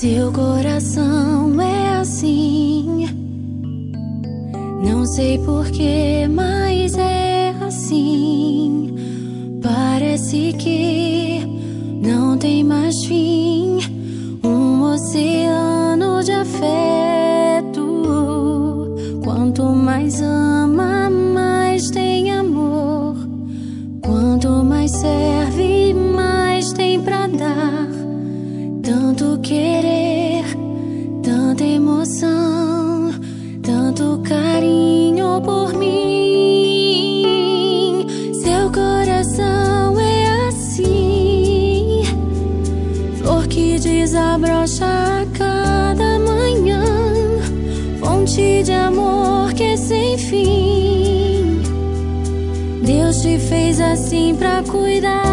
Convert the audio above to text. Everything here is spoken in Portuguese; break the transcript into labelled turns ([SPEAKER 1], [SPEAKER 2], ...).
[SPEAKER 1] Seu coração é assim, não sei porquê, mas é assim. Parece que não tem mais fim, um oceano de afeto. Quanto mais ama, mais tem amor. Quanto mais serve, mais tem pra dar. Tanto querer, tanta emoção, tanto carinho por mim. Seu coração é assim, flor que desabrocha a cada manhã, fonte de amor que é sem fim. Deus te fez assim pra cuidar